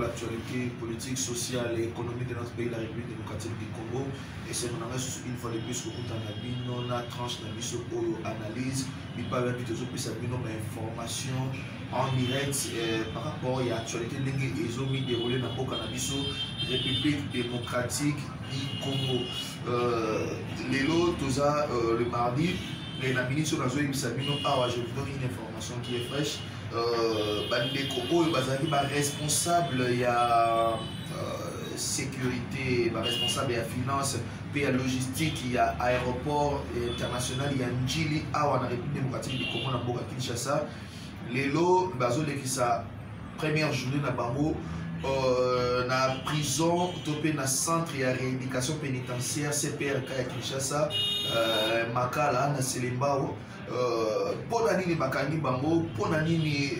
l'actualité politique, sociale et économique de notre pays, la République démocratique du Congo. Et c'est mon analyse une fois de plus que nous avons tranche analyse, il parle de information en direct par rapport à l'actualité ils ont mis déroulé dans le cannabis République démocratique du Congo. Le mardi, la ministre de la je vous donne une information qui est fraîche. Responsable, il y a sécurité, responsable, il y a finance, il y a logistique, il y a aéroport international, il y a Njili, dans la République démocratique du Congo, dans la Kinshasa. Lelo, sa première journée dans Bango, na prison, topé na centre de rééducation pénitentiaire, CPRK à Kinshasa, Makala, na Selembao. Pour nani bakangi bango, pour nani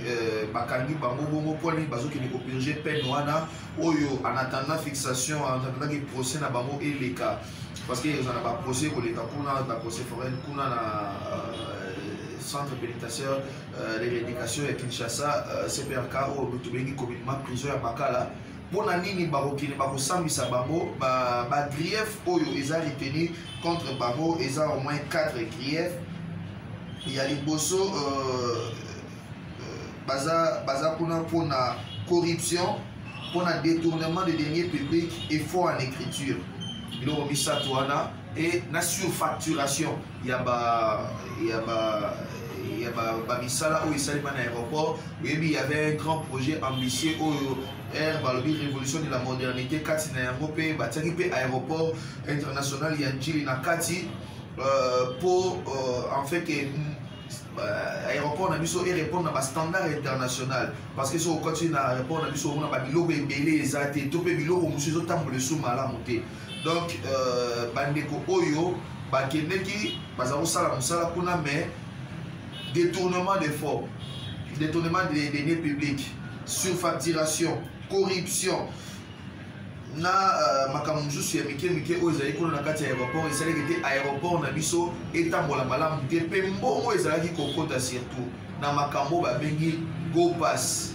bakangi bango, pour nani bazo qui ne purger peine wana, oyo en attendant fixation, en attendant que procès na bango et les cas, parce que ils en a pas procès pour les cas, kuna na procès forain, kuna na centre pénitentiaire de rééducation à Kinshasa, CPRK ou Lutubengi communément prison à Makala. Pour nani ni barokine bakosambisa bango, ba grief oyo ils a retenu contre bango, ils ont au moins 4 griefs. Il y a les bossos baza pour la corruption, pour le détournement des deniers publics et faux en écriture. Il a mis ça et la surfacturation. Il y a misala où il s'est à l'aéroport. Il y avait un grand projet ambitieux où révolution de la modernité. Kati na Europe, bateri aéroport international il y a Njili na Kati. Pour en fait que l'aéroport et répondre à un standard international parce que si on continue à répondre à l'aéroport on a biloko ebele ezate topé biloko musuzo tambola sous malamu te donc bandeko oyo bakendeki bazalo sala musala kuna mais détournement des fonds, détournement des deniers publics, surfacturation, corruption. Na makambo mususu ya mike oyo ezali kuna na kati ya aéroport esalaki te aéroport na biso etambola malamu te mpe mbongo ezalaki kokota surtout na makambo babengi go pass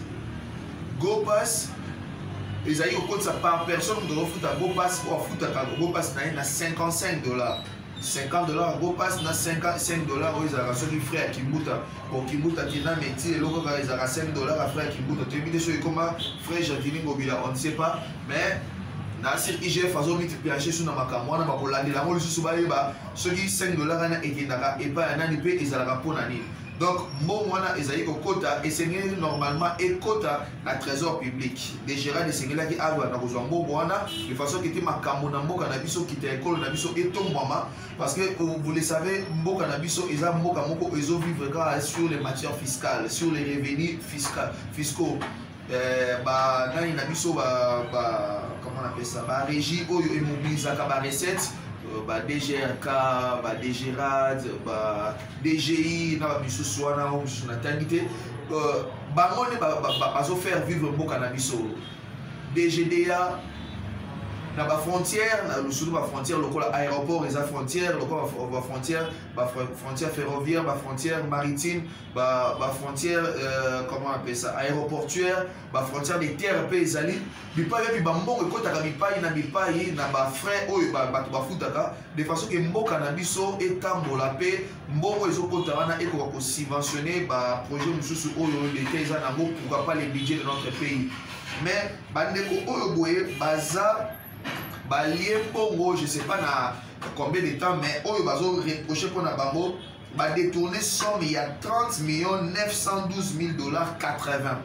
ezali kokotisa par personne de refuta go pass po afutaka go pass na ye na $55 $50 go pass na $55 oyo ezalaka soki frère kimbuta po kimbuta tina meti eloko kaka ezalaka $5 à frère kimbuta toyebi te soki ekoma frère Jacqueline Ngobila on ne sait pas mais sur IGF azo multiplier sur na makambo wana bakolandela yango lisusu bayeba soki $5 wana ekendaka epai ya nani mpe ezalaka mpona nini donc mbongo wana ezali kokota esengeli normalement ekota na trésor public dégérade esengelaki awa na kozwa mbongo wana de façon kete makambo na mboka na biso kita ekolo na biso etombwama parce que vous le savez mboka na biso eza mboka moko ezovivre kaka sur les matières fiscales sur les revenus fiscaux nani na biso comment on appelle ça régie oyo immobilisaka recette DGRK DGRAD DGI na bisusu wana mususu na tangi te bango ne bazo faire vivre mboka na biso DGDA na ba frontière na lusulu ba frontière lokola aéroport eza frontière lokola ba frontière ferroviaire ba frontière maritime ba frontière comment on appelle ça aéroportuaire ba frontière des terres pe ezali bipai bi ba mbongo ekotaka bipai na ba frais oyo bato bafutaka de façon que mboka na biso etambola pe mbongo ezokota wana ekoka ko subventionner ba projet mususu oyo l'état eza nango pourquoi pas les budgets de notre pays mais bandeko oyo boye baza balie pongo je sais pas na combien de temps mais oyo bazo reprocher pour na bango ba détourner somme il y a 30 912 000 $80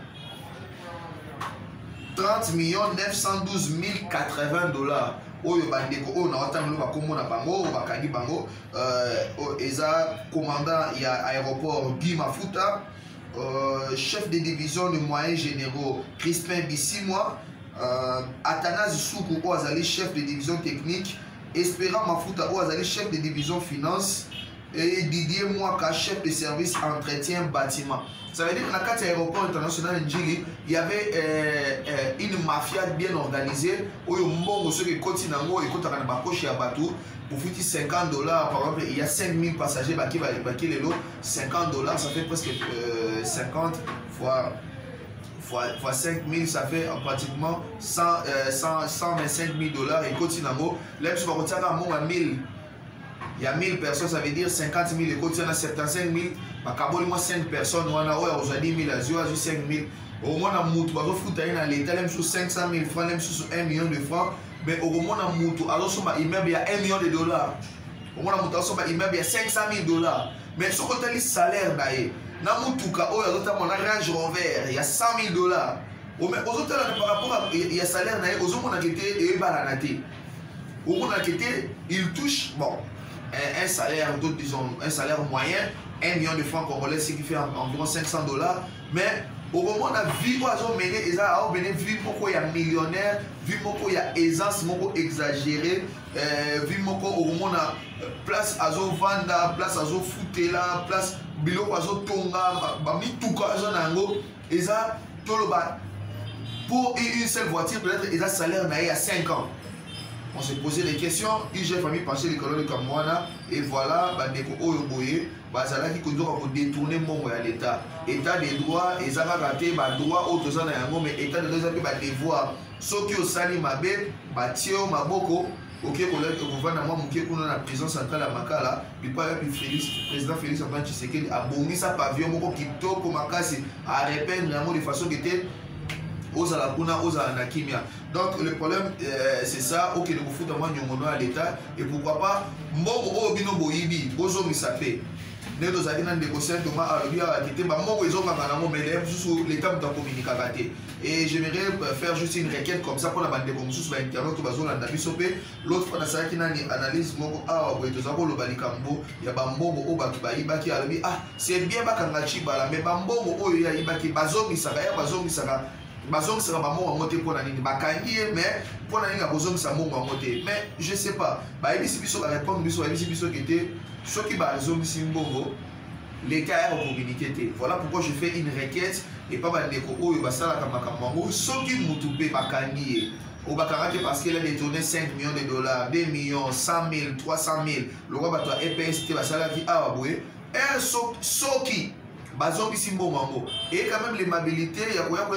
30 912 080 $. Oyo bandeko oyo na watamelo bakombo na bango bakangi bango eza commandant il y a aéroport Guy Mafuta chef de division de moyens généraux Crispin Bissimwa Athanase Soukou Ouazali chef de division technique Espérant Mafuta Ouazali chef de division finance et Didier Mouaka chef de service entretien bâtiment. Ça veut dire que dans le aéroport international Njili, il y avait une mafia bien organisée où ceux qui continuent à bateau pour foutre $50 par exemple il y a 5000 passagers qui $50 ça fait presque 50 fois fois 5 000, ça fait pratiquement 125 000 $. Et continue à mot. Là, je vais retirer à mon 1000. Il y a 1000 personnes, ça veut dire 50 000. Et continue à 75 000. Ma cabole, moi 5 personnes. On a 10 000, 5 000. Au moins, on a moutou. On a foutu à l'État, même sur 500 000 francs, même sur 1 million de francs. Mais au moins, on a moutou. Alors, sur ma immeuble, il y a 1 million de $. Au moins, on a moutou. Sur ma immeuble, il y a 500 000 $. Mais sur le côté du salaire, na mutuka oyo azota mona Range Rover il y a 100 000 $. Mais aux autres par rapport à il y a salaire naé aux autres et balanate. Au moins il touche bon un salaire d'autres disons un salaire moyen 1 million de francs congolais ce qui fait environ 500 $. Mais au moment où on a vu qu'ils ont mené, ils ont mené vu pourquoi il y a millionnaire, vu pourquoi il y a aisance, pourquoi exagéré, vu pourquoi au moment où on a place à zo vanda, place à zo foutela, place biloko à zo tonga, bami tout cas zo nango, ils ont tout le bas pour une seule voiture peut-être ils ont salaire naé à 5 ans. On s'est posé des questions, j'ai famille penché les colons de Kamwana et voilà, bandeko oyoboye. Bazala qui conduit à détourner mon à l'État. État des droits, et ça va rater, droit autres en a mais État des droits, va devoir. Ceux qui ont sali ma bête, Tio Maboko, ok, collègue, on va dans la prison centrale à Makala, puis pas puis président Félix Antoine Tshisekedi a bondi sa pavillon, Moko Kito, Komakasi, à répandre de façon qui était aux Alakuna, aux Anakimia. Donc le problème c'est ça, ok, nous fout à l'État, et pourquoi pas, Moko Obino Boyibi, Bozo Misapé. Nous avons négocié l'État doit communiquer. Et j'aimerais faire juste une requête comme ça pour la bande de communes sur Internet. L'autre fois, on a une analyse. C'est bien, mais mais je sais pas ceux qui l'État a communiqué. Voilà pourquoi je fais une requête et pas mal de ceux qui m'ont parce qu'il a détourné 5 millions de $, 2 millions, 100 000, 300 000. Le roi va EPST va salaire a aboué. Et ceux qui bazombi simbo mambo et quand même l'aimabilité il y a quoi non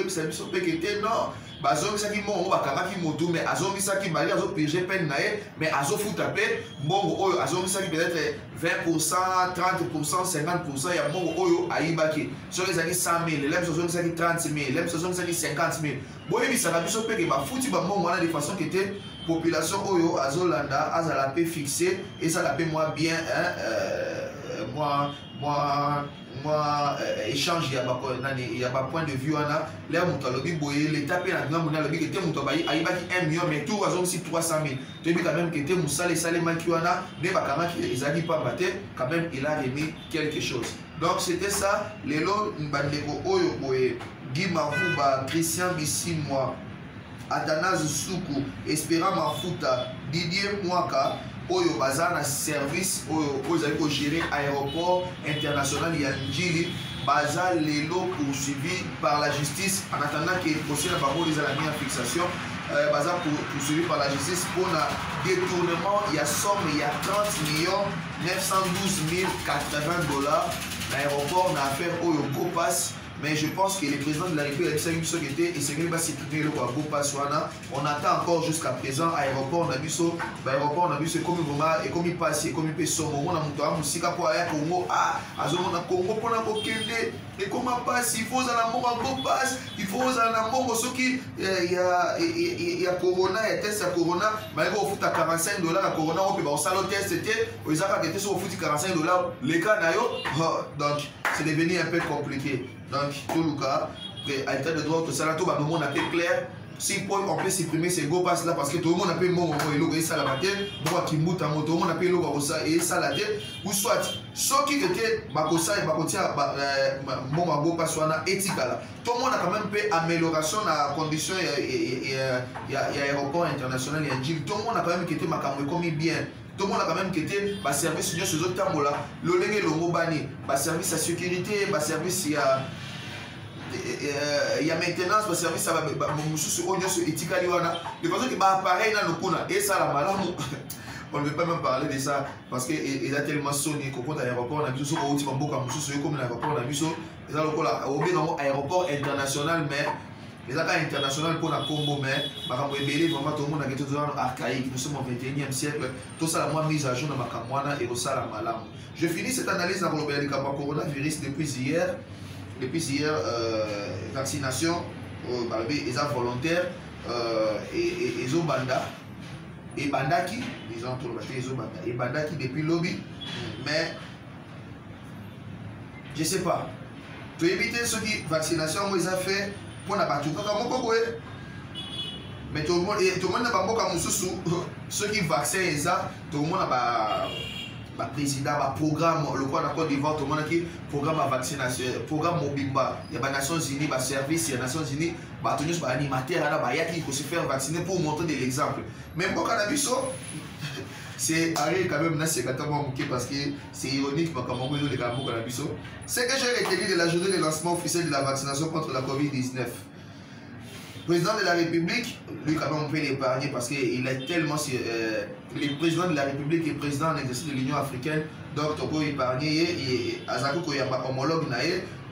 bazombi ça qui mon bakanga qui moto mais azombi ça qui mali azo PG peine naé mais azo fout taper bongo oyo azombi ça qui peut-être 20%, 30%, 50% il y a bongo oyo aibaki sur les années 100 000 les azombi ça qui 30 000 les azombi ça qui 50 000 boye bi ça la biso pe que ba fouti ba bongo na de façon qui était population oyo azolanda azala pe fixé et ça la paie moi bien moi échange il y a pas point de vue on a l'air mon talobi boyer l'état pe na mon talobi que te mon tobayi aibaki 1 million mais tout azon si 300 000 tu dis quand même que te musale sale makiwana ne bakama ki ezaki pas batté quand même il a remis quelque chose. Donc c'était ça les lots bandeko oyo boye Guy Mavuba Christian Bissimwa Athanase Soukou Espérant Mafuta Didier Mwaka oyo bazana service oyo ozali ko gérer aéroport international ya Njili baza lelo poursuivi par la justice en attendant que le procès na bango les a mis en fixation baza poursuivi par la justice pour un détournement il y a somme il y a 30 912 080 $. L'aéroport n'a affaire oyo go pass. Mais je pense que le président de la République a dit et c'est qu'il va s'écouter le on attend encore jusqu'à présent aéroport on a vu comme vraiment et comme il passe et comme il peut sommer on a monté à musique pour aller Congo on a Congo pour la et comment passe il faut à la passe il faut à la ce qui il y a corona et test à corona mais il faut à 45 $ à corona on peut pas ça le test c'était ils ont arrêté sur 45 $. Les cas donc c'est devenu un peu compliqué. Donc, tout le cas, à l'état de droit, tout ça, tout le monde a fait clair. Si on peut supprimer ces go pass là, parce que tout le monde a fait mon et ça la matin, moi qui moute à mon tout le monde a fait le et ça la tête, ou soit ceux qui étaient Bakosa et Bakotia, mon go pass soit éthique là. Tout le monde a quand même fait amélioration dans la condition et aéroport international et Njili. Tout le monde a quand même été comme bien. Tout le monde a quand même quitté le service de ce temps là. Le lenge longo bani, le service à sécurité, le service il y a maintenance, le service à mususu onyo sur etikali wana. De façon que appareil na nokuna et ça la malamu. On ne veut pas même parler de ça parce que il a tellement sonné qu'au point d'aéroport on a vu au petit bamboka mususu comme l'aéroport on a vu ça. Ils ont le aéroport international mais Les accords internationaux pour la Congo, mais vraiment tout le monde a été archaïque. Nous sommes au 21e siècle. Tout ça, la mise à jour dans ma camoine et au salam malam. Je finis cette analyse dans le coronavirus depuis hier. Vaccination, les volontaires et les banda. Et bandaki, ils ont trouvé les banda. Et bandaki depuis lobby. Mais je ne sais pas. Pour éviter ce qui vaccination, ils ont fait pour la battu. Mais tout le monde n'a pas beaucoup ceux qui vaccinent ça, tout le monde a un président, un programme, le quoi d'accord d'Ivoire, tout le monde qui programme de vaccination, programme Mobimba, il y a les Nations Unies, les services, il y a les Nations Unies, les animateurs, il faut se faire vacciner pour montrer de l'exemple. Même pour cannabis, c'est arrêté quand même, c'est parce que c'est ironique, c'est que j'ai retenu de la journée de lancement officiel de la vaccination contre la COVID-19. Le président de la République, lui quand même on peut l'épargner parce qu'il est tellement... le président de la République et président en exercice de l'Union africaine, donc on peut épargner et Azako Koyamba homologue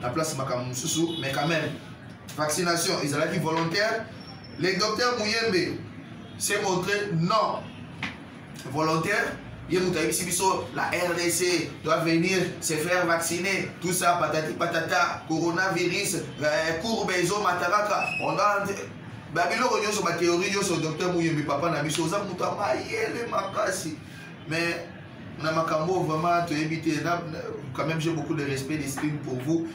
la place Makamoussousou, mais quand même, vaccination, ils allaient volontaire. Le docteur Mouyembe s'est montré non volontaire. La RDC doit venir se faire vacciner, tout ça, patati patata, coronavirus, courbe, mataraka. On a Babylone sur ma théorie, sur le docteur Mouyembe, papa n'a mis chose à Moutama, mais Namakambo, vraiment, tu éviter. Quand même, j'ai beaucoup de respect, d'estime pour vous.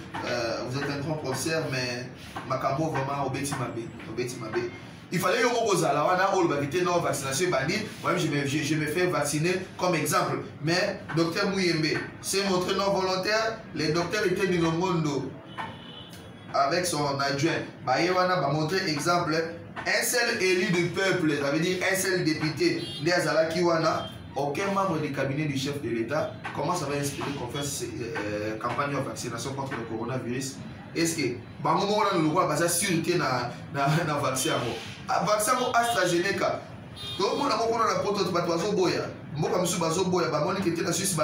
Vous êtes un grand professeur, mais Makambo, vraiment, obéti Mabé. Il fallait que vous ayez une vaccination bandit. Moi-même, je me fais vacciner comme exemple. Mais docteur Mouyembe s'est montré non volontaire. Les docteurs étaient du monde avec son adjoint. Il va montrer exemple. Un seul élu du peuple, ça veut dire un seul député. Aucun membre du cabinet du chef de l'État. Comment ça va inspirer qu'on fasse campagne de vaccination contre le coronavirus? Est-ce que on a une sûreté dans le vaccin? Le vaccin AstraZeneca, tout le monde a un pote de bateau boya. Moi, comme je suis boya, je suis en Suisse,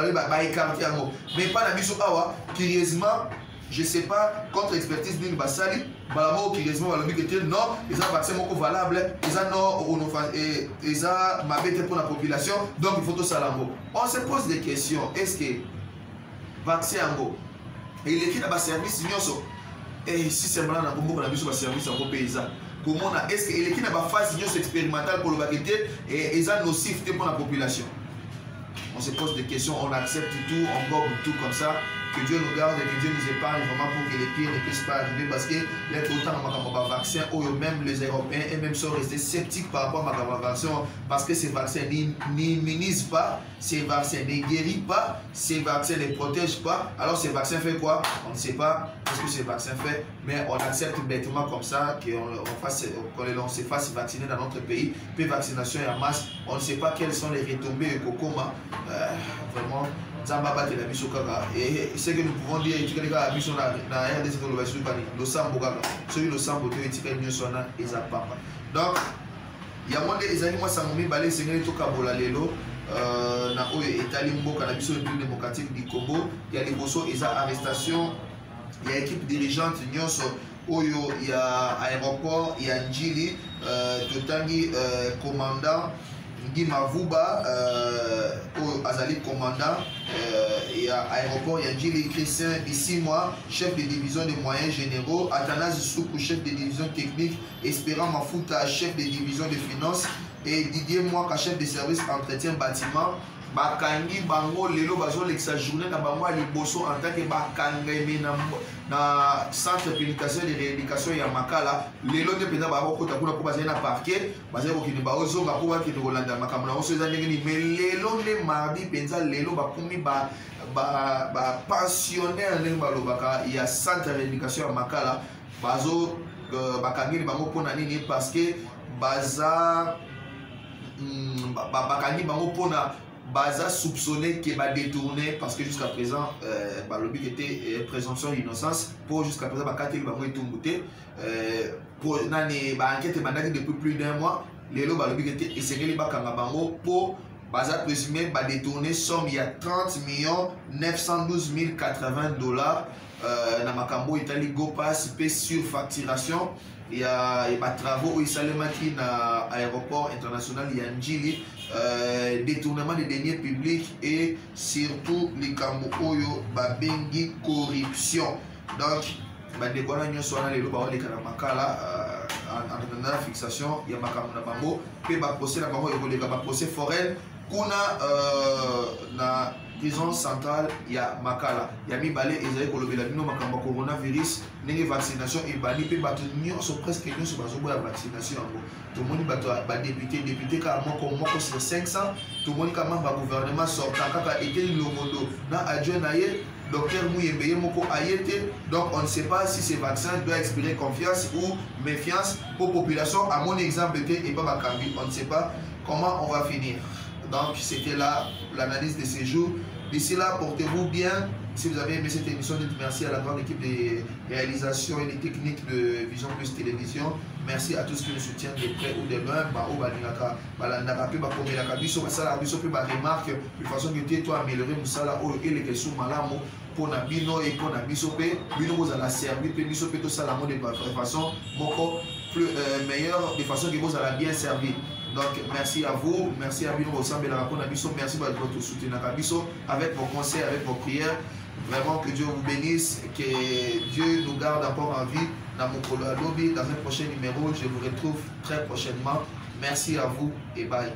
mais pas la mission awa. Curieusement, je ne sais pas, contre l'expertise de Bassali, curieusement, non, ils ont un vaccin valable, ils ont mabete pour la population, donc il faut tout ça. On se pose des questions. Est-ce que le vaccin et l'équipe n'a pas service? Et si c'est malin, on a besoin de service en paysan. Comment est-ce que l'équipe n'a pas phase expérimentale pour le vacciner et ils ont nocif pour la population? On se pose des questions, on accepte tout, on gobe tout comme ça. Que Dieu nous garde et que Dieu nous épargne vraiment pour que les pires ne puissent pas arriver parce que l'être autant dans vaccin ou même les Européens et même sont restés sceptiques par rapport à ma vaccin parce que ces vaccins n'immunisent pas, ces vaccins ne guérissent pas, ces vaccins ne protègent pas. Alors ces vaccins fait quoi? On ne sait pas ce que ces vaccins fait, mais on accepte bêtement comme ça qu'on se fasse vacciner dans notre pays. Puis vaccination et en masse, on ne sait pas quelles sont les retombées Kokoma. Vraiment. Et ce que nous pouvons dire, c'est que les gars, ils sont dans la RDC, le sambo, celui le sambo, ils sont là, ils ont pas. Donc, il y a moins des animaux, ça m'a mis balai, c'est que tout Kabola Lelo, na Italimbo, cannabis au République démocratique du Congo, il y a des bossos, il y a arrestation, il y a équipe dirigeante, il y a aéroport, il y a Njili, Totangi, commandant. Guy Mavuba, Azali commandant, et à l'aéroport, il y a Gilles Christian, ici moi, chef de division des moyens généraux, Athanase Soukou, chef de division technique, Espérant Mafuta, chef de division des finances, et Didier Mouaka, chef de service entretien bâtiment. Bakangi bango lelo bazo lexa journée na bango liboso en tant que bakangami na centre pénitentiaire de rééducation ya Makala lelo te penda ba ko ta kuna ko bazali na parquet bazali ko kini ba ozo ga ko ba kini Rolanda makamuna oso za ndenge mais lelo le mardi penza lelo ba kumi ba pensionnaire ndenge ba lobaka ya centre de rééducation ya Makala bazo bakangi bango pona nini parce que baza bakangi bango pona Baza soupçonné qu'il va détourner parce que jusqu'à présent, le but était présomption d'innocence. Pour jusqu'à présent, il va tout muter. Pour une enquête depuis plus d'un mois, le but était essayer de pour Baza présumé détourner somme il y a 30 912 080 $. Dans Makambo, Italie, Go Pass, surfacturation. il y a des travaux où il s'est mis à l'aéroport international Yandjili, détournement des deniers publics et surtout les Kamoukoyo, Babengi, corruption. Donc, les gens les en la fixation, il y a un procès forain, na prison centrale ya Makala ya mibale ezali kolobela bino makambo coronavirus ndenge vaccination ebani pe bato nyonso presque nyonso bazoboya vaccination yango tomoni bato député kaka moko sur 500 tomoni kaka membre ya gouvernement sortant kaka Eteli Longondo na adjoint na ye docteur Mouyembe ye moko ayete. Donc on ne sait pas si ces vaccins doivent expirer confiance ou méfiance pour population. À mon exemple et pas Bakambi, on ne sait pas comment on va finir. Donc c'était là l'analyse de ces jours. D'ici là, portez-vous bien. Si vous avez aimé cette émission, dites merci à la grande équipe de réalisation et des techniques de Vision Plus Télévision. Merci à tous qui nous soutiennent de près ou de loin. De façon que tu améliorer Moussala et les questions malamo pour Nabino et pour Nabisope. Bino vous allez servir, puis Bisope tout ça de façon plus meilleure, de façon que vous allez bien servir. Donc merci à vous, merci à Bino Ossambe la Rapon Nabiso, merci pour votre soutien à Nabiso, avec vos conseils, avec vos prières. Vraiment que Dieu vous bénisse, que Dieu nous garde encore en vie. Dans mon Adobe, dans un prochain numéro, je vous retrouve très prochainement. Merci à vous et bye.